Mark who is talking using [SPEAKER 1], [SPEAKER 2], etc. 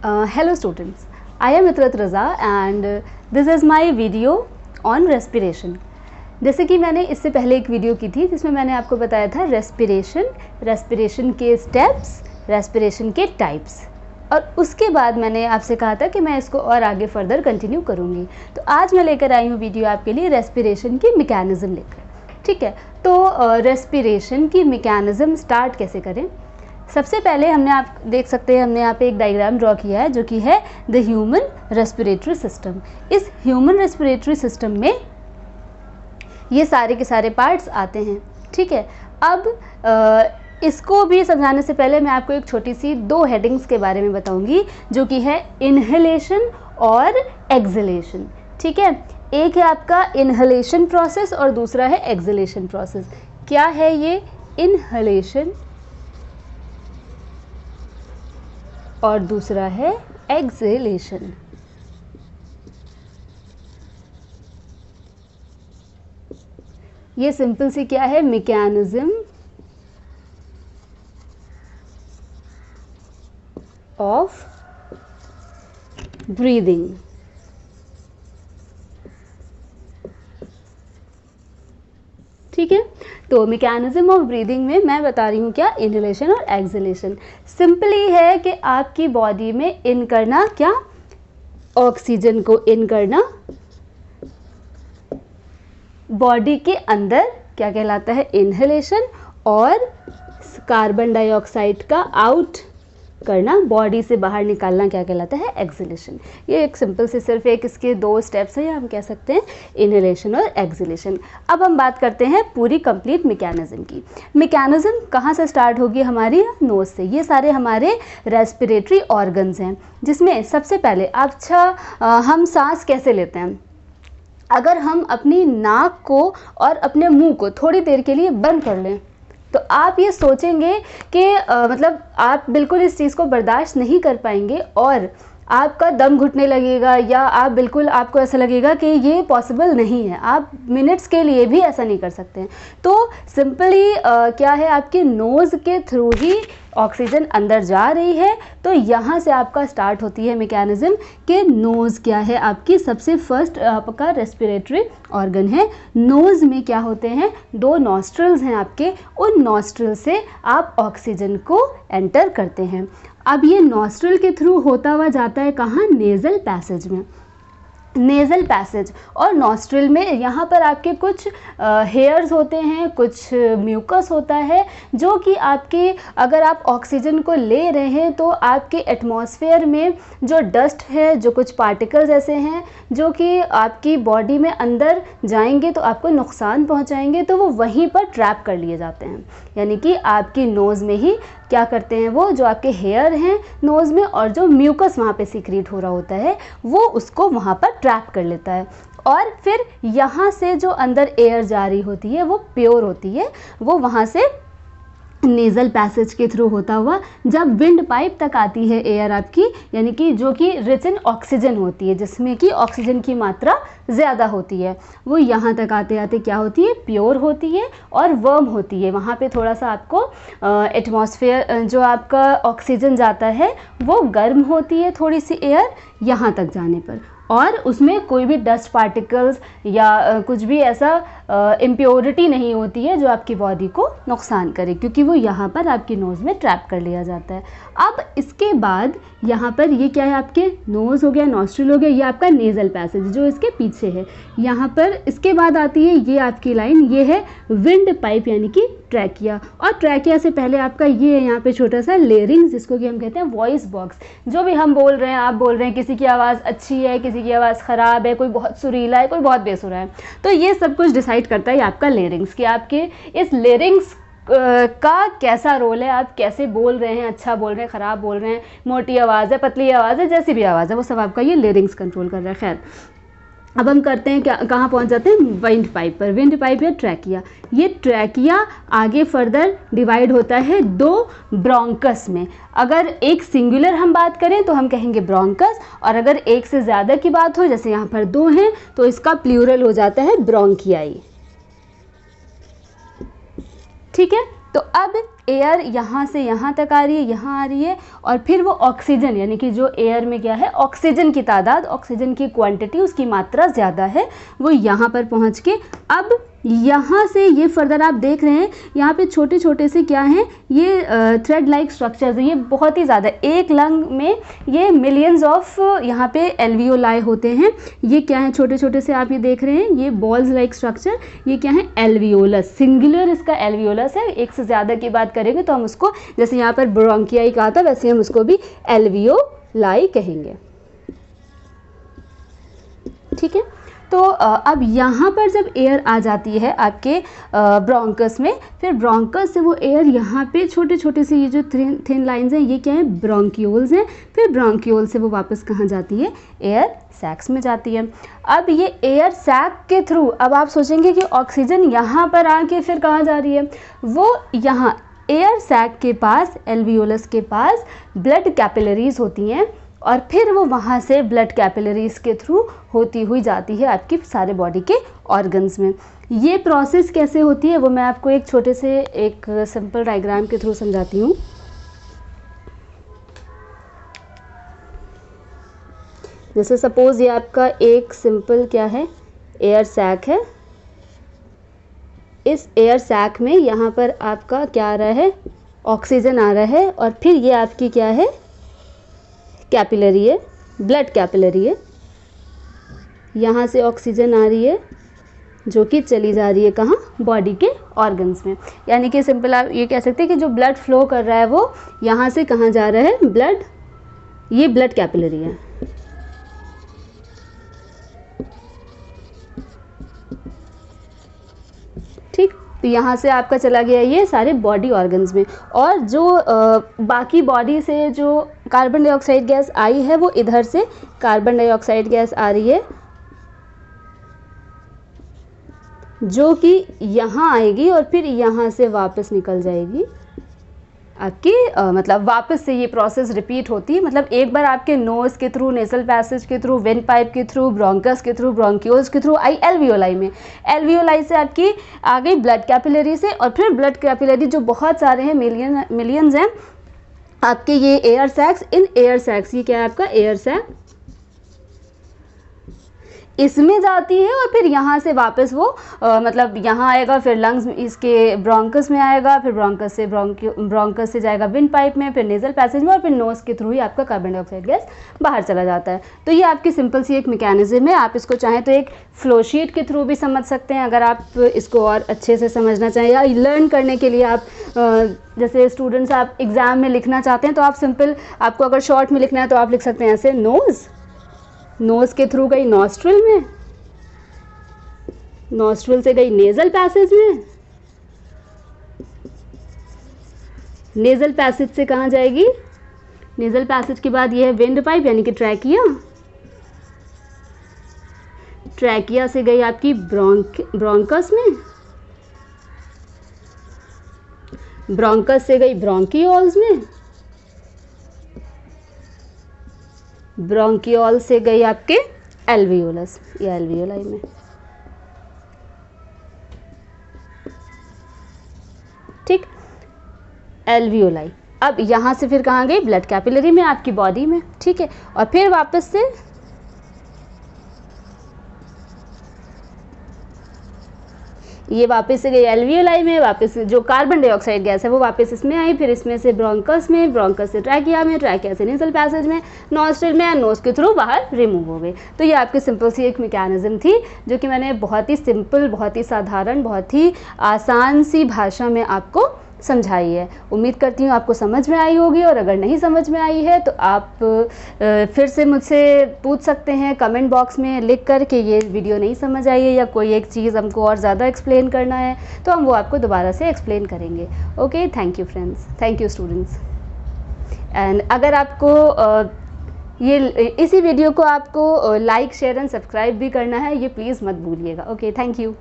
[SPEAKER 1] Hello students, I am Itrat Raza and this is my video on respiration. जैसे कि मैंने इससे पहले एक वीडियो की थी जिसमें मैंने आपको बताया था रेस्पिरेशन के स्टेप्स, रेस्पिरेशन के टाइप्स, और उसके बाद मैंने आपसे कहा था कि मैं इसको और आगे फर्दर कंटिन्यू करूँगी. तो आज मैं लेकर आई हूँ वीडियो आपके लिए रेस्पिरेशन की मैकेनिज़्म लेकर. ठीक है, तो रेस्पिरेशन की मैकेनिज़्म स्टार्ट कैसे करें. सबसे पहले आप देख सकते हैं हमने यहाँ पे एक डायग्राम ड्रॉ किया है जो कि है द ह्यूमन रेस्पिरेटरी सिस्टम. इस ह्यूमन रेस्पिरेटरी सिस्टम में ये सारे के सारे पार्ट्स आते हैं. ठीक है, अब इसको भी समझाने से पहले मैं आपको एक छोटी सी 2 हेडिंग्स के बारे में बताऊंगी जो कि है इनहेलेशन और एक्सहेलेशन. ठीक है, एक है आपका इनहेलेशन प्रोसेस और दूसरा है एक्सहेलेशन प्रोसेस. क्या है ये इनहेलेशन और दूसरा है एक्सहेलेशन. ये सिंपल सी क्या है मैकेनिज्म ऑफ ब्रीदिंग. ठीक है, तो मैकेनिज्म ऑफ ब्रीदिंग में मैं बता रही हूँ क्या इनहेलेशन और एक्सहेलेशन. सिंपली है कि आपकी बॉडी में इन करना क्या, ऑक्सीजन को इन करना, बॉडी के अंदर क्या कहलाता है इनहेलेशन, और कार्बन डाइऑक्साइड का आउट करना, बॉडी से बाहर निकालना क्या कहलाता है एक्सहेलेशन. ये एक सिंपल से सिर्फ एक इसके 2 स्टेप्स हैं, या हम कह सकते हैं इनहेलेशन और एक्सहेलेशन. अब हम बात करते हैं पूरी कंप्लीट मैकेनिज्म की. मैकेनिज्म कहाँ से स्टार्ट होगी, हमारी नोज से. ये सारे हमारे रेस्पिरेटरी ऑर्गन्स हैं जिसमें सबसे पहले हम सांस कैसे लेते हैं. अगर हम अपनी नाक को और अपने मुंह को थोड़ी देर के लिए बंद कर लें तो आप ये सोचेंगे कि मतलब आप बिल्कुल इस चीज़ को बर्दाश्त नहीं कर पाएंगे और आपका दम घुटने लगेगा, या आपको ऐसा लगेगा कि ये पॉसिबल नहीं है. आप मिनट्स के लिए भी ऐसा नहीं कर सकते हैं. तो सिंपली क्या है, आपके नोज़ के थ्रू ही ऑक्सीजन अंदर जा रही है. तो यहाँ से आपका स्टार्ट होती है मैकेनिज्म कि नोज़ क्या है, आपकी सबसे फर्स्ट आपका रेस्पिरेटरी ऑर्गन है. नोज़ में क्या होते हैं, 2 नॉस्ट्रल्स हैं आपके. उन नॉस्ट्रल से आप ऑक्सीजन को एंटर करते हैं. अब ये नॉस्ट्रल के थ्रू होता हुआ जाता है कहाँ, नेज़ल पैसेज में. नेज़ल पैसेज और नॉस्ट्रल में यहाँ पर आपके कुछ हेयर्स होते हैं, कुछ म्यूकस होता है जो कि आपके, अगर आप ऑक्सीजन को ले रहे हैं तो आपके एटमॉस्फेयर में जो डस्ट है, जो कुछ पार्टिकल्स ऐसे हैं जो कि आपकी बॉडी में अंदर जाएंगे तो आपको नुकसान पहुँचाएंगे, तो वो वहीं पर ट्रैप कर लिए जाते हैं. यानी कि आपकी नोज़ में ही क्या करते हैं, वो जो आपके हेयर हैं नोज़ में और जो म्यूकस वहाँ पे सीक्रेट हो रहा होता है वो उसको वहाँ पर ट्रैप कर लेता है. और फिर यहाँ से जो अंदर एयर जा रही होती है वो प्योर होती है, वो वहाँ से नेज़ल पैसेज के थ्रू होता हुआ जब विंड पाइप तक आती है एयर आपकी, यानी कि जो कि रिच इन ऑक्सीजन होती है, जिसमें कि ऑक्सीजन की मात्रा ज़्यादा होती है, वो यहाँ तक आते आते क्या होती है, प्योर होती है और वर्म होती है. वहाँ पे थोड़ा सा आपको एटमॉस्फेयर जो आपका ऑक्सीजन जाता है वो गर्म होती है थोड़ी सी एयर यहाँ तक जाने पर, और उसमें कोई भी डस्ट पार्टिकल्स या कुछ भी ऐसा इम्प्योरिटी नहीं होती है जो आपकी बॉडी को नुकसान करे, क्योंकि वो यहाँ पर आपकी नोज़ में ट्रैप कर लिया जाता है. अब इसके बाद यहाँ पर ये क्या है, आपके नोज़ हो गया, नॉस्ट्रिल हो गया, ये आपका नेज़ल पैसेज जो इसके पीछे है. यहाँ पर इसके बाद आती है ये आपकी लाइन, ये है विंड पाइप यानी कि ट्रैकिया. और ट्रैकिया से पहले आपका ये है यहाँ पे छोटा सा लेरिंग्स, जिसको कि हम कहते हैं वॉइस बॉक्स. जो भी हम बोल रहे हैं, आप बोल रहे हैं, किसी की आवाज़ अच्छी है, किसी की आवाज़ ख़राब है, कोई बहुत सुरीला है, कोई बहुत बेसुरा है, तो ये सब कुछ डिसाइड करता है आपका लेरिंग्स कि आपके इस लेरिंग्स का कैसा रोल है, आप कैसे बोल रहे हैं, अच्छा बोल रहे हैं, ख़राब बोल रहे हैं, मोटी आवाज़ है, पतली आवाज़ है, जैसी भी आवाज़ है वो सब आपका ये लेरिंग्स कंट्रोल कर रहा है. खैर, अब हम करते हैं क्या, कहाँ पहुँच जाते हैं, विंड पाइप पर. विंड पाइप या ट्रैकिया, ये ट्रैकिया आगे फर्दर डिवाइड होता है 2 ब्रोंकस में. अगर एक सिंगुलर हम बात करें तो हम कहेंगे ब्रोंकस, और अगर एक से ज़्यादा की बात हो, जैसे यहाँ पर 2 हैं, तो इसका प्लूरल हो जाता है ब्रोंकियाई. ठीक है, तो अब एयर यहाँ से यहाँ तक आ रही है, यहाँ आ रही है, और फिर वो ऑक्सीजन यानी कि जो एयर में क्या है, ऑक्सीजन की तादाद, ऑक्सीजन की क्वांटिटी, उसकी मात्रा ज़्यादा है, वो यहाँ पर पहुँच के अब यहाँ से ये फर्दर आप देख रहे हैं यहाँ पे छोटे छोटे से क्या हैं, ये थ्रेड लाइक स्ट्रक्चर्स हैं, ये बहुत ही ज़्यादा, एक लंग में ये मिलियंस ऑफ यहाँ पे एल्वियोलाई होते हैं। ये क्या है, छोटे छोटे से आप ये देख रहे हैं, ये बॉल्स लाइक स्ट्रक्चर, ये क्या है, एल्वियोलस, सिंगुलर इसका एल्वियोलस है। एक से ज़्यादा की बात करेंगे तो हम उसको, जैसे यहाँ पर ब्रोंकियाई कहा था, वैसे हम उसको भी एल्वियोलाई कहेंगे, ठीक है। तो अब यहाँ पर जब एयर आ जाती है आपके ब्रोंकस में, फिर ब्रोंकस से वो एयर यहाँ पे छोटे छोटे से ये जो थिन लाइंस हैं, ये क्या है, ब्रोंक्यूल्स हैं। फिर ब्रोंक्यूल से वो वापस कहाँ जाती है, एयर सैक्स में जाती है। अब ये एयर सैक के थ्रू, अब आप सोचेंगे कि ऑक्सीजन यहाँ पर आके फिर कहाँ जा रही है, वो यहाँ एयर सैक के पास, एल्वियोलस के पास ब्लड कैपिलरीज होती हैं, और फिर वो वहाँ से ब्लड कैपिलरीज के थ्रू होती हुई जाती है आपकी सारे बॉडी के ऑर्गन्स में। ये प्रोसेस कैसे होती है वो मैं आपको एक छोटे से एक सिंपल डायग्राम के थ्रू समझाती हूँ। जैसे सपोज ये आपका एक सिंपल क्या है, एयर सैक है। इस एयर सैक में यहाँ पर आपका क्या आ रहा है, ऑक्सीजन आ रहा है, और फिर ये आपकी क्या है, कैपिलरी है, ब्लड कैपिलरी है। यहाँ से ऑक्सीजन आ रही है जो कि चली जा रही है कहाँ, बॉडी के ऑर्गन्स में। यानी कि सिंपल आप ये कह सकते हैं कि जो ब्लड फ्लो कर रहा है वो यहाँ से कहाँ जा रहा है, ब्लड, ये ब्लड कैपिलरी है। ठीक, तो यहाँ से आपका चला गया ये सारे बॉडी ऑर्गन्स में, और जो बाकी बॉडी से जो कार्बन डाइऑक्साइड गैस आई है वो इधर से कार्बन डाइऑक्साइड गैस आ रही है जो कि यहाँ आएगी और फिर यहाँ से वापस निकल जाएगी आपकी, मतलब वापस से ये प्रोसेस रिपीट होती है। मतलब एक बार आपके नोज़ के थ्रू, नेसल पैसेज के थ्रू, विंड पाइप के थ्रू, ब्रोंकस के थ्रू, ब्रोंक्यूल्स के थ्रू आई एल्वियोलाई में, एल्वियोलाई से आपकी आ गई ब्लड कैपिलरी से, और फिर ब्लड कैपिलरी जो बहुत सारे हैं, मिलियंस हैं आपके, ये air sacs, in air sacs, ये क्या है आपका एयर सैक, इसमें जाती है, और फिर यहाँ से वापस वो मतलब यहाँ आएगा, फिर लंग्स इसके ब्रोंकस में आएगा, फिर ब्रोंकस से जाएगा विंड पाइप में, फिर नेजल पैसेज में, और फिर नोज के थ्रू ही आपका कार्बन डाइऑक्साइड गैस बाहर चला जाता है। तो ये आपकी सिंपल सी एक मैकेनिज्म है। आप इसको चाहें तो एक फ्लो शीट के थ्रू भी समझ सकते हैं, अगर आप इसको और अच्छे से समझना चाहें, या लर्न करने के लिए आप जैसे स्टूडेंट्स आप एग्ज़ाम में लिखना चाहते हैं तो आप सिंपल, आपको अगर शॉर्ट में लिखना है तो आप लिख सकते हैं ऐसे, नोज के थ्रू गई नॉस्ट्रिल में, नॉस्ट्रिल से गई नेजल पैसेज में, नेजल पैसेज से कहाँ जाएगी, नेजल पैसेज के बाद ये है विंड पाइप यानी कि ट्रैकिया, ट्रैकिया से गई आपकी ब्रोंकस में, ब्रोंकस से गई ब्रोंकियोल्स में, ब्रोंकियोल से गई आपके एल्वियोलस या एल्वियोलाई में। ठीक, एल्वियोलाई। अब यहाँ से फिर कहाँ गई, ब्लड कैपिलरी में आपकी बॉडी में। ठीक है, और फिर वापस से ये वापस से गई एल्वियोलाई में, वापस जो कार्बन डाइऑक्साइड गैस है वो वापस इसमें आई, फिर इसमें से ब्रोंकस में, ब्रोंकस से ट्रैकिया में, ट्रैकिया से नेजल पैसेज में, नॉस्ट्रिल में, नोज के थ्रू बाहर रिमूव हो गए। तो ये आपकी सिंपल सी एक मैकेनिज्म थी जो कि मैंने बहुत ही सिंपल, बहुत ही साधारण, बहुत ही आसान सी भाषा में आपको समझाई है। उम्मीद करती हूँ आपको समझ में आई होगी, और अगर नहीं समझ में आई है तो आप फिर से मुझसे पूछ सकते हैं कमेंट बॉक्स में लिख कर कि ये वीडियो नहीं समझ आई है, या कोई एक चीज़ हमको और ज़्यादा एक्सप्लेन करना है तो हम वो आपको दोबारा से एक्सप्लेन करेंगे। Okay, thank you friends, thank you students. And अगर आपको इसी वीडियो को आपको लाइक, शेयर एंड सब्सक्राइब भी करना है, ये प्लीज़ मत भूलिएगा। Okay, thank you.